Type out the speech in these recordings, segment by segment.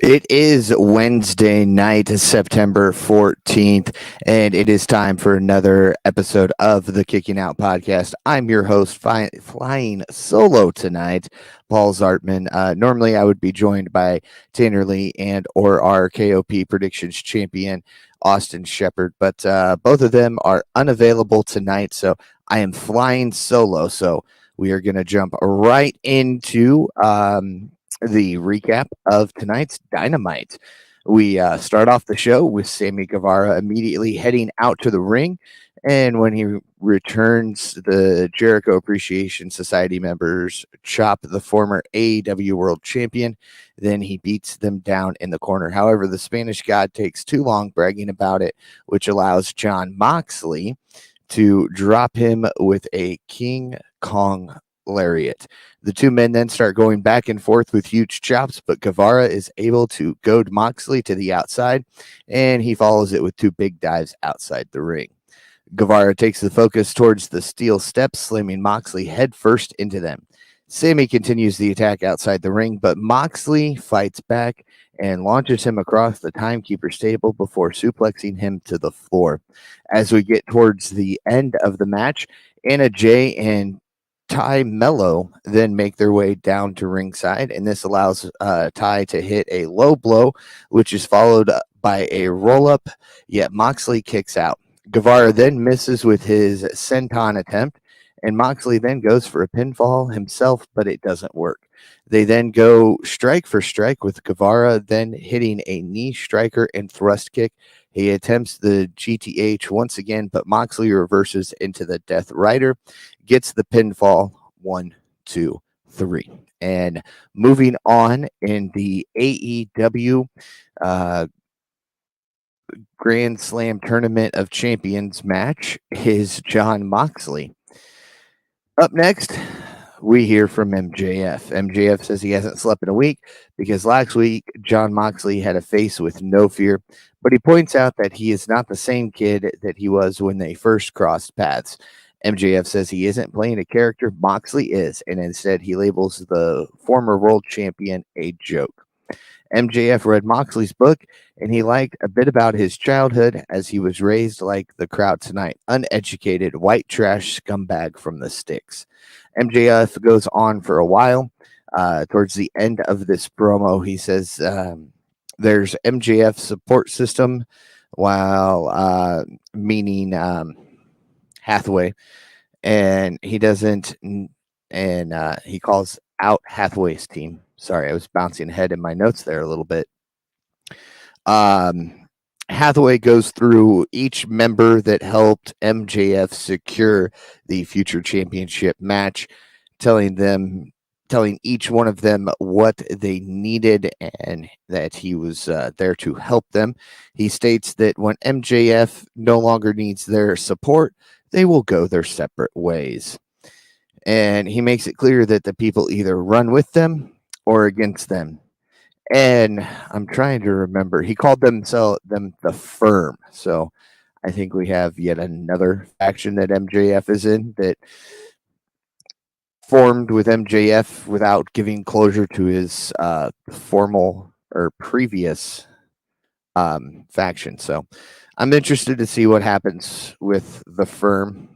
It is Wednesday night, September 14th, and it is time for another episode of the Kicking Out Podcast. I'm your host, flying solo tonight, Paul Zartman. Normally, I would be joined by Tanner Lee and or our KOP predictions champion, Austin Shepard, but both of them are unavailable tonight, so I am flying solo. So we are going to jump right into the recap of tonight's Dynamite. We start off the show with Sammy Guevara immediately heading out to the ring. And when he returns, the Jericho Appreciation Society members chop the former AEW World Champion. Then he beats them down in the corner. However, the Spanish God takes too long bragging about it, which allows John Moxley to drop him with a King Kong lariat. The two men then start going back and forth with huge chops, but Guevara is able to goad Moxley to the outside, and he follows it with two big dives outside the ring. Guevara takes the focus towards the steel steps, slamming Moxley headfirst into them. Sammy continues the attack outside the ring, but Moxley fights back and launches him across the timekeeper's table before suplexing him to the floor. As we get towards the end of the match, Anna Jay and Ty Mello then make their way down to ringside, and this allows Ty to hit a low blow, which is followed by a roll-up, yet Moxley kicks out. Guevara then misses with his senton attempt, and Moxley then goes for a pinfall himself, but it doesn't work. They then go strike for strike with Guevara then hitting a knee striker and thrust kick. He attempts the GTH once again, but Moxley reverses into the Death Rider, gets the pinfall 1, 2, 3. And moving on in the AEW Grand Slam Tournament of Champions match is John Moxley. Up next, we hear from MJF. MJF says he hasn't slept in a week because last week John Moxley had a face with no fear, but he points out that he is not the same kid that he was when they first crossed paths. MJF says he isn't playing a character, Moxley is, and instead he labels the former world champion a joke. MJF read Moxley's book, and he liked a bit about his childhood as he was raised like the crowd tonight, uneducated, white trash scumbag from the sticks. MJF goes on for a while. Towards the end of this promo, he says there's MJF support system, while meaning Hathaway, and he doesn't, and he calls out Hathaway's team. Sorry, I was bouncing ahead in my notes there a little bit. Hathaway goes through each member that helped MJF secure the future championship match, telling each one of them what they needed and that he was there to help them. He states that when MJF no longer needs their support, they will go their separate ways. And he makes it clear that the people either run with them or against them. And I'm trying to remember, he called them the Firm. So I think we have yet another faction that MJF is in that formed with MJF without giving closure to his formal or previous faction. So I'm interested to see what happens with the Firm.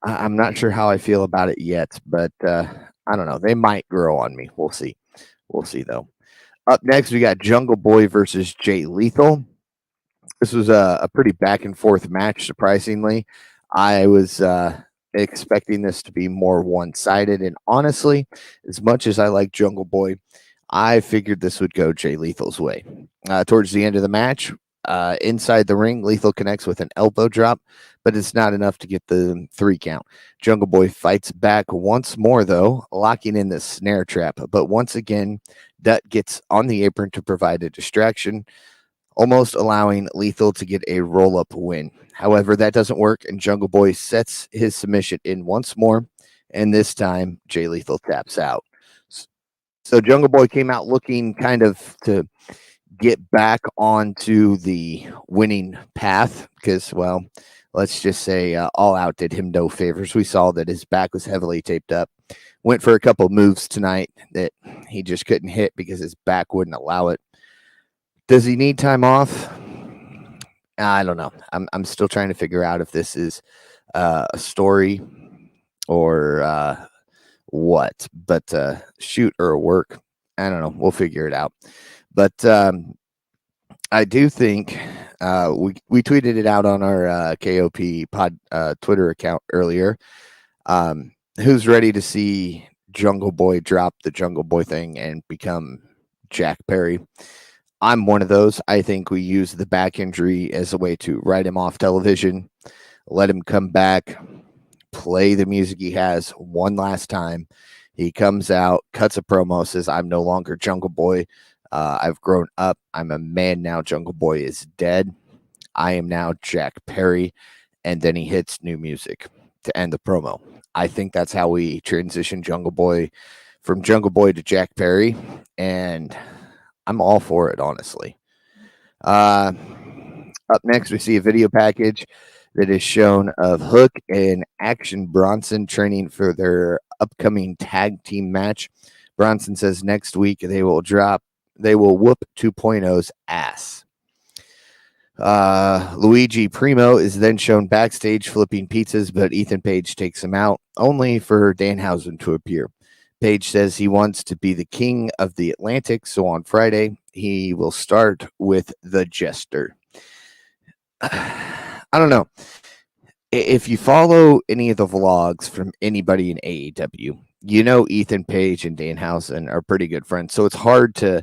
I'm not sure how I feel about it yet, but I don't know. They might grow on me. We'll see. We'll see, though. Up next, we got Jungle Boy versus Jay Lethal. This was a pretty back and forth match, surprisingly. I was expecting this to be more one-sided, and honestly, as much as I like Jungle Boy, I figured this would go Jay Lethal's way. Towards the end of the match, inside the ring, Lethal connects with an elbow drop, but it's not enough to get the 3 count. Jungle Boy fights back once more, though, locking in the snare trap. But once again, Dutt gets on the apron to provide a distraction, almost allowing Lethal to get a roll-up win. However, that doesn't work, and Jungle Boy sets his submission in once more, and this time, Jay Lethal taps out. So Jungle Boy came out looking kind of to get back onto the winning path because, well, let's just say All Out did him no favors. We saw that his back was heavily taped up. Went for a couple moves tonight that he just couldn't hit because his back wouldn't allow it. Does he need time off? I don't know. I'm still trying to figure out if this is a story or what, but shoot or work. I don't know. We'll figure it out. But I do think we tweeted it out on our KOP pod Twitter account earlier. Who's ready to see Jungle Boy drop the Jungle Boy thing and become Jack Perry? I'm one of those. I think we use the back injury as a way to write him off television, let him come back, play the music he has one last time. He comes out, cuts a promo, says, "I'm no longer Jungle Boy. I've grown up. I'm a man now. Jungle Boy is dead. I am now Jack Perry." And then he hits new music to end the promo. I think that's how we transition Jungle Boy from Jungle Boy to Jack Perry. And I'm all for it, honestly. Up next, we see a video package that is shown of Hook and Action Bronson training for their upcoming tag team match. Bronson says next week they will whoop 2.0's ass. Luigi Primo is then shown backstage flipping pizzas, but Ethan Page takes him out, only for Danhausen to appear. Page says he wants to be the king of the Atlantic, so on Friday, he will start with the Jester. I don't know. If you follow any of the vlogs from anybody in AEW, you know Ethan Page and Danhausen are pretty good friends, so it's hard to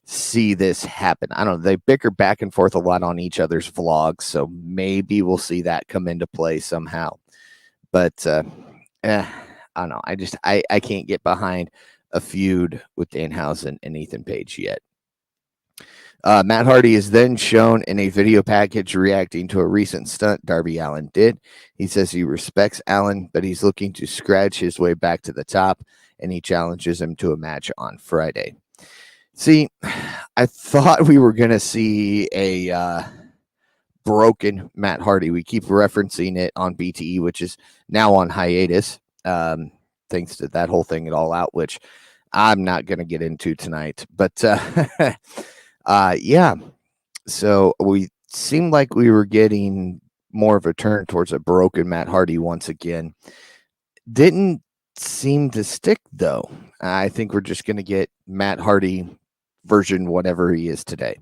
see this happen. I don't know. They bicker back and forth a lot on each other's vlogs, so maybe we'll see that come into play somehow. But I don't know. I can't get behind a feud with Danhausen and Ethan Page yet. Matt Hardy is then shown in a video package reacting to a recent stunt Darby Allin did. He says he respects Allin, but he's looking to scratch his way back to the top, and he challenges him to a match on Friday. See, I thought we were going to see a broken Matt Hardy. We keep referencing it on BTE, which is now on hiatus, thanks to that whole thing at All Out, which I'm not going to get into tonight. But yeah, so we seemed like we were getting more of a turn towards a broken Matt Hardy once again. Didn't seem to stick, though. I think we're just going to get Matt Hardy version whatever he is today.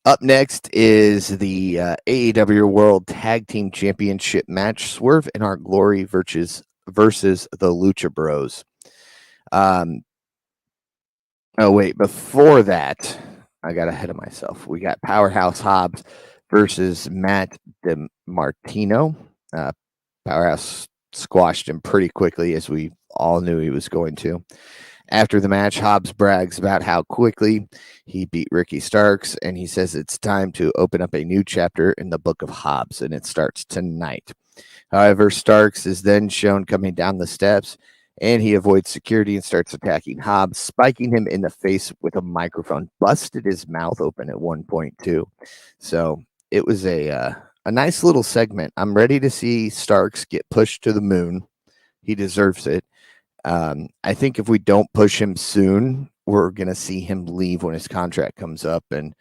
Up next is the AEW World Tag Team Championship match, Swerve in Our Glory versus the Lucha Bros. Before that, I got ahead of myself. We got Powerhouse Hobbs versus Matt DiMartino. Powerhouse squashed him pretty quickly, as we all knew he was going to. After the match, Hobbs brags about how quickly he beat Ricky Starks, and he says it's time to open up a new chapter in the book of Hobbs, and it starts tonight. However, Starks is then shown coming down the steps, and he avoids security and starts attacking Hobbs, spiking him in the face with a microphone. Busted his mouth open at one point, too. So it was a nice little segment. I'm ready to see Starks get pushed to the moon. He deserves it. I think if we don't push him soon, we're going to see him leave when his contract comes up. And,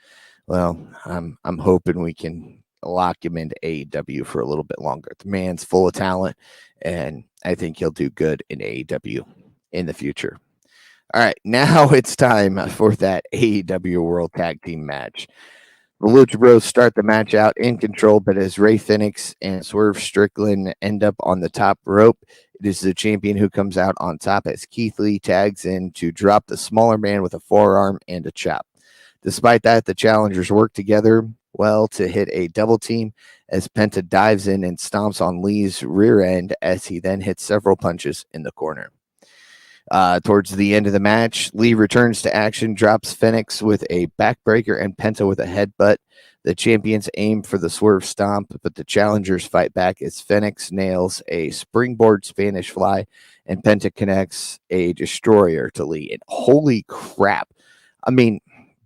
well, I'm hoping we can lock him into AEW for a little bit longer. The man's full of talent, and I think he'll do good in AEW in the future. All right, now it's time for that AEW World Tag Team match. The Lucha Bros start the match out in control, but as Ray Phoenix and Swerve Strickland end up on the top rope, it is the champion who comes out on top as Keith Lee tags in to drop the smaller man with a forearm and a chop. Despite that, the challengers work together well to hit a double team as Penta dives in and stomps on Lee's rear end as he then hits several punches in the corner. Towards the end of the match, Lee returns to action, drops Phoenix with a backbreaker and Penta with a headbutt. The champions aim for the swerve stomp, but the challengers fight back as Phoenix nails a springboard Spanish fly and Penta connects a destroyer to Lee. And holy crap. I mean,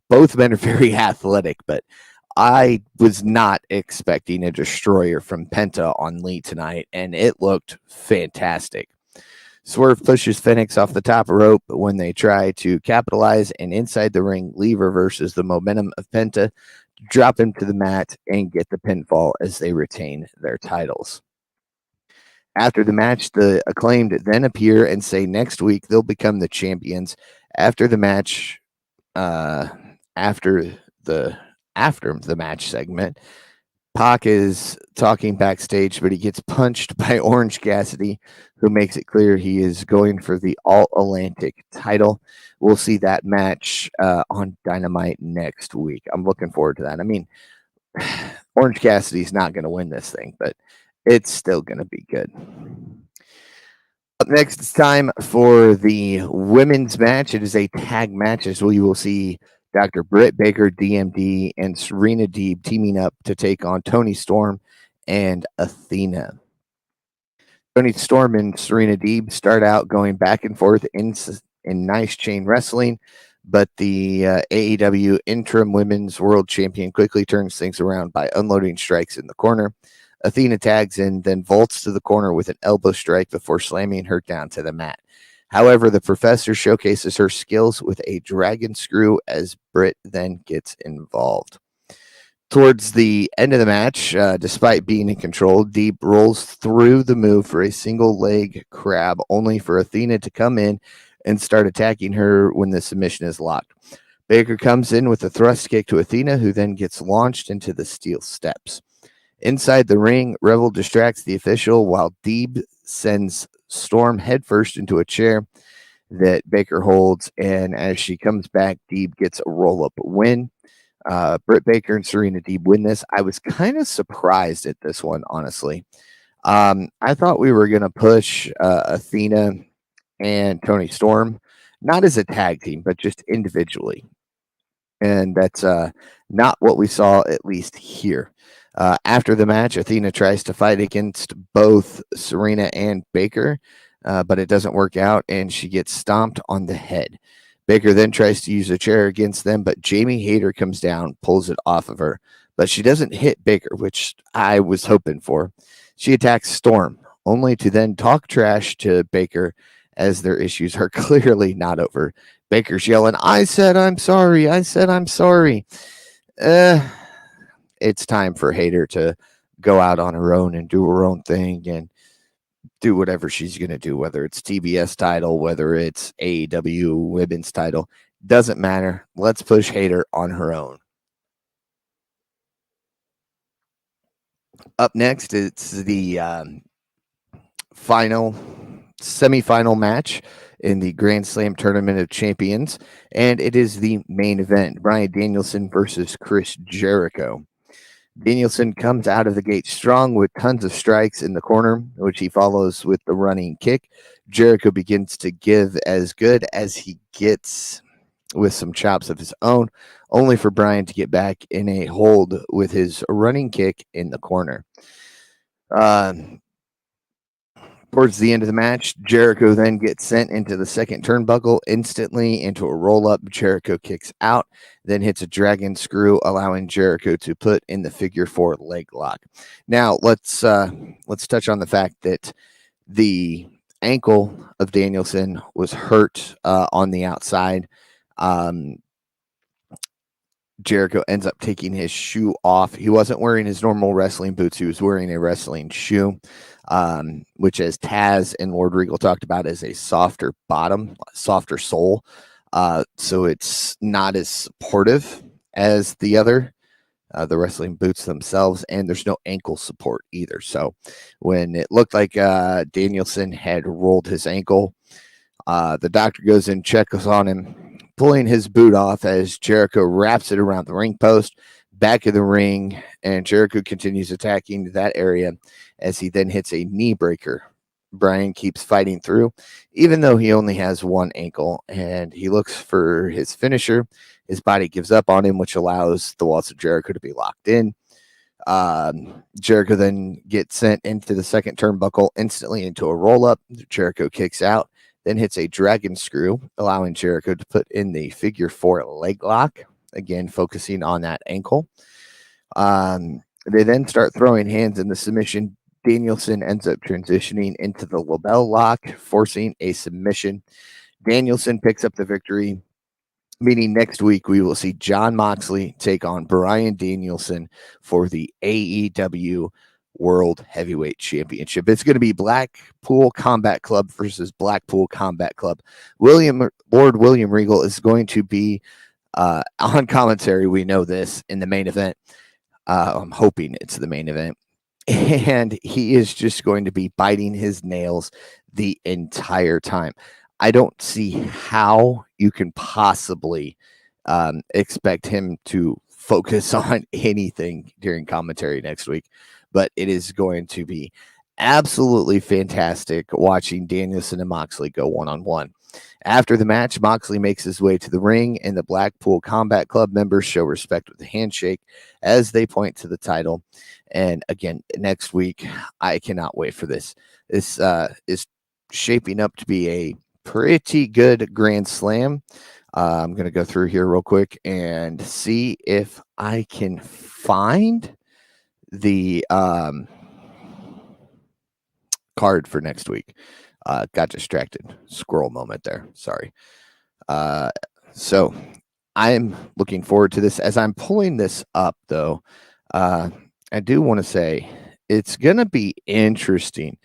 both men are very athletic, but I was not expecting a destroyer from Penta on Lee tonight, and it looked fantastic. Swerve pushes Phoenix off the top rope when they try to capitalize, and inside the ring, Lee reverses the momentum of Penta, drop him to the mat, and get the pinfall as they retain their titles. After the match, the Acclaimed then appear and say next week they'll become the champions. After the match, uh, after the after the match segment, Pac is talking backstage, but he gets punched by Orange Cassidy, who makes it clear he is going for the All Atlantic title. We'll see that match on Dynamite next week. I'm looking forward to that. I mean, Orange Cassidy's not going to win this thing, but it's still going to be good. Up next, it's time for the women's match. It is a tag match as we will see Dr. Britt Baker, DMD, and Serena Deeb teaming up to take on Toni Storm and Athena. Toni Storm and Serena Deeb start out going back and forth in nice chain wrestling, but the AEW interim women's world champion quickly turns things around by unloading strikes in the corner. Athena tags in, then vaults to the corner with an elbow strike before slamming her down to the mat. However, the professor showcases her skills with a dragon screw as Britt then gets involved. Towards the end of the match, despite being in control, Deeb rolls through the move for a single leg crab, only for Athena to come in and start attacking her when the submission is locked. Baker comes in with a thrust kick to Athena, who then gets launched into the steel steps. Inside the ring, Revel distracts the official while Deeb sends Storm headfirst into a chair that Baker holds, and as she comes back, Deeb gets a roll-up win. Britt Baker and Serena Deeb win this. I was kind of surprised at this one, honestly. I thought we were going to push Athena and Toni Storm, not as a tag team, but just individually. And that's not what we saw, at least here. After the match, Athena tries to fight against both Serena and Baker, but it doesn't work out, and she gets stomped on the head. Baker then tries to use a chair against them, but Jamie Hayter comes down, pulls it off of her. But she doesn't hit Baker, which I was hoping for. She attacks Storm, only to then talk trash to Baker as their issues are clearly not over. Baker's yelling, I said I'm sorry. I said I'm sorry. It's time for Hayter to go out on her own and do her own thing and do whatever she's going to do, whether it's TBS title, whether it's AEW women's title. Doesn't matter. Let's push Hayter on her own. Up next, it's the semifinal match in the Grand Slam Tournament of Champions, and it is the main event, Bryan Danielson versus Chris Jericho. Danielson comes out of the gate strong with tons of strikes in the corner, which he follows with the running kick. Jericho begins to give as good as he gets with some chops of his own, only for Bryan to get back in a hold with his running kick in the corner. Towards the end of the match, Jericho then gets sent into the second turnbuckle instantly into a roll-up. Jericho kicks out, then hits a dragon screw, allowing Jericho to put in the figure 4 leg lock. Now, let's touch on the fact that the ankle of Danielson was hurt on the outside. Jericho ends up taking his shoe off. He wasn't wearing his normal wrestling boots. He was wearing a wrestling shoe, which, as Taz and Lord Regal talked about, is a softer bottom, softer sole. So it's not as supportive as the other, the wrestling boots themselves, and there's no ankle support either. So when it looked like Danielson had rolled his ankle, the doctor goes in, checks on him, pulling his boot off as Jericho wraps it around the ring post, back of the ring, and Jericho continues attacking that area as he then hits a knee breaker. Bryan keeps fighting through, even though he only has one ankle, and he looks for his finisher. His body gives up on him, which allows the walls of Jericho to be locked in. Jericho then gets sent into the second turnbuckle, instantly into a roll-up. Jericho kicks out, then hits a dragon screw, allowing Jericho to put in the figure 4 leg lock, again focusing on that ankle. They then start throwing hands in the submission. Danielson ends up transitioning into the label lock, forcing a submission. Danielson picks up the victory, meaning next week we will see Jon Moxley take on Bryan Danielson for the AEW World Heavyweight Championship. It's going to be Blackpool Combat Club versus Blackpool Combat Club. Lord William Regal is going to be on commentary. We know this in the main event. I'm hoping it's the main event. And he is just going to be biting his nails the entire time. I don't see how you can possibly expect him to focus on anything during commentary next week, but it is going to be absolutely fantastic watching Danielson and Moxley go one-on-one. After the match, Moxley makes his way to the ring, and the Blackpool Combat Club members show respect with a handshake as they point to the title. And again, next week, I cannot wait for this. This is shaping up to be a pretty good Grand Slam. I'm going to go through here real quick and see if I can find the card for next week. Got distracted. Squirrel moment there. Sorry. So I'm looking forward to this. As I'm pulling this up, though, I do want to say it's going to be interesting.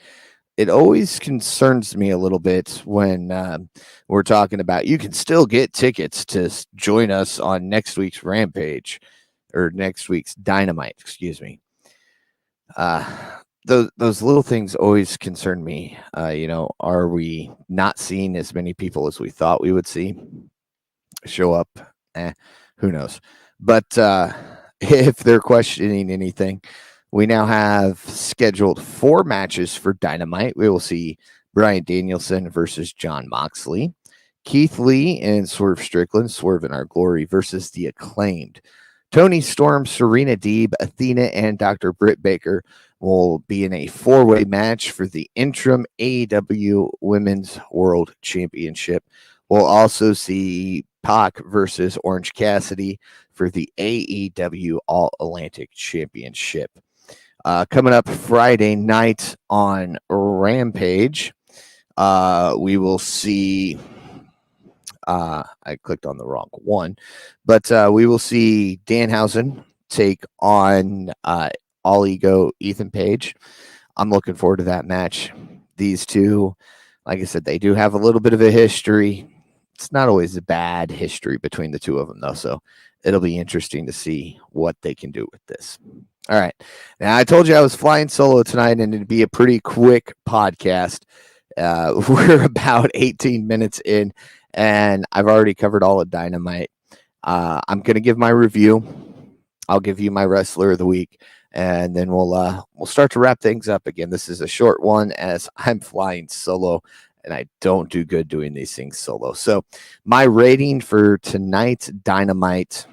It always concerns me a little bit when we're talking about you can still get tickets to join us on next week's Rampage or next week's Dynamite, excuse me. Those little things always concern me. Are we not seeing as many people as we thought we would see show up? Who knows? But if they're questioning anything, we now have scheduled 4 matches for Dynamite. We will see Bryan Danielson versus Jon Moxley, Keith Lee and Swerve Strickland, Swerve in Our Glory versus The Acclaimed. Tony Storm, Serena Deeb, Athena, and Dr. Britt Baker will be in a 4-way match for the interim AEW Women's World Championship. We'll also see Pac versus Orange Cassidy for the AEW All-Atlantic Championship. Coming up Friday night on Rampage, we will see... I clicked on the wrong one, but we will see Danhausen take on All Ego Ethan Page. I'm looking forward to that match. These two, like I said, they do have a little bit of a history. It's not always a bad history between the two of them, though, so it'll be interesting to see what they can do with this. All right. Now, I told you I was flying solo tonight, and it'd be a pretty quick podcast. We're about 18 minutes in, and I've already covered all of Dynamite. I'm going to give my review. I'll give you my wrestler of the week, and then we'll start to wrap things up again. This is a short one as I'm flying solo, and I don't do good doing these things solo. So my rating for tonight's Dynamite,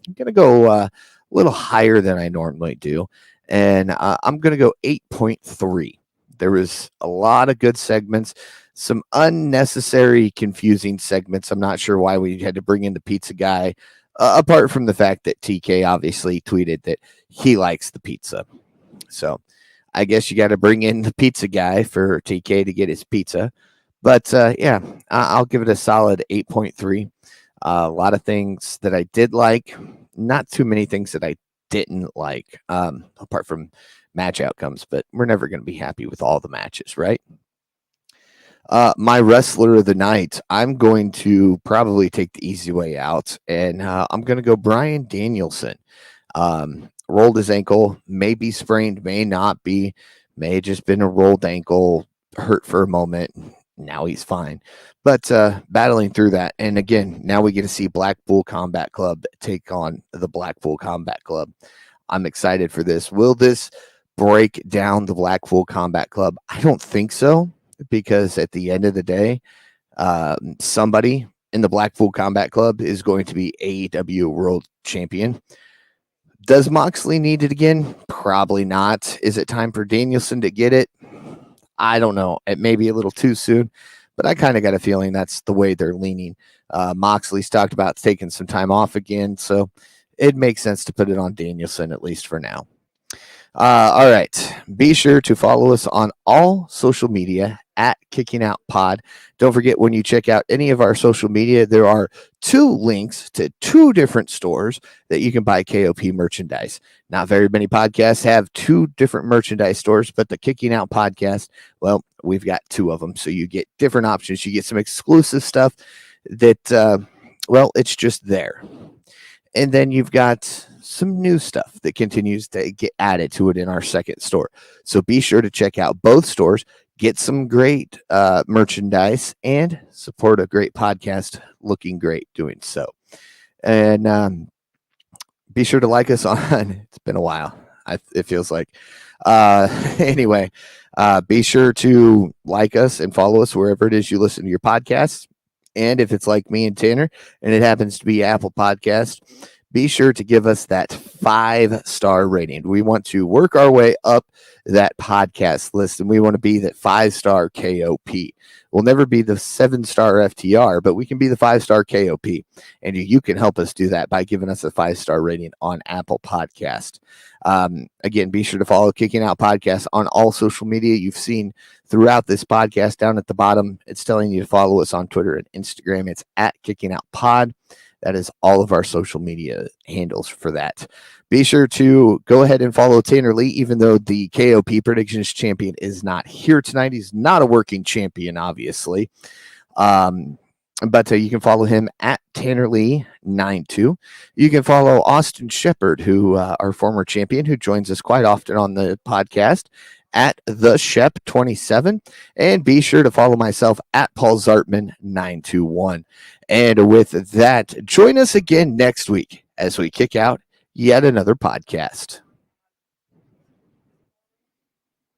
I'm going to go a little higher than I normally do, and I'm going to go 8.3. There was a lot of good segments, some unnecessary, confusing segments. I'm not sure why we had to bring in the pizza guy, apart from the fact that TK obviously tweeted that he likes the pizza. So I guess you got to bring in the pizza guy for TK to get his pizza. But yeah, I'll give it a solid 8.3. A lot of things that I did like, not too many things that I didn't like, apart from match outcomes, but we're never going to be happy with all the matches, right? My wrestler of the night, I'm going to probably take the easy way out, and I'm going to go Bryan Danielson. Rolled his ankle, may be sprained, may not be, may have just been a rolled ankle, hurt for a moment. Now he's fine, but battling through that. And again, now we get to see Blackpool Combat Club take on the Blackpool Combat Club. I'm excited for this. Will this break down the Blackpool Combat Club? I don't think so, because at the end of the day, somebody in the Blackpool Combat Club is going to be AEW World Champion. Does Moxley need it again? Probably not. Is it time for Danielson to get it? I don't know. It may be a little too soon, but I kind of got a feeling that's the way they're leaning. Moxley's talked about taking some time off again, so it makes sense to put it on Danielson, at least for now. All right. Be sure to follow us on all social media at Kicking Out Pod. Don't forget, when you check out any of our social media, there are 2 links to 2 different stores that you can buy KOP merchandise. Not very many podcasts have 2 different merchandise stores, but the Kicking Out podcast, well, we've got 2 of them. So you get different options. You get some exclusive stuff that, well, it's just there. And then you've got some new stuff that continues to get added to it in our second store. So be sure to check out both stores, get some great merchandise, and support a great podcast looking great doing so. And be sure to like us on, it's been a while, it feels like. Anyway, be sure to like us and follow us wherever it is you listen to your podcasts. And if it's like me and Tanner, and it happens to be Apple Podcast, be sure to give us that 5-star rating. We want to work our way up that podcast list, and we want to be that 5-star KOP. We'll never be the 7-star FTR, but we can be the 5-star KOP. And you can help us do that by giving us a 5-star rating on Apple Podcast. Again, be sure to follow Kicking Out Podcast on all social media. You've seen throughout this podcast down at the bottom, it's telling you to follow us on Twitter and Instagram. It's at Kicking Out Pod. That is all of our social media handles for that. Be sure to go ahead and follow Tanner Lee, even though the KOP Predictions champion is not here tonight. He's not a working champion, obviously. But you can follow him at Tanner Lee 92. You can follow Austin Shepard, who our former champion, who joins us quite often on the podcast, at the Shep 27. And be sure to follow myself at Paul Zartman 921. And with that, join us again next week as we kick out yet another podcast.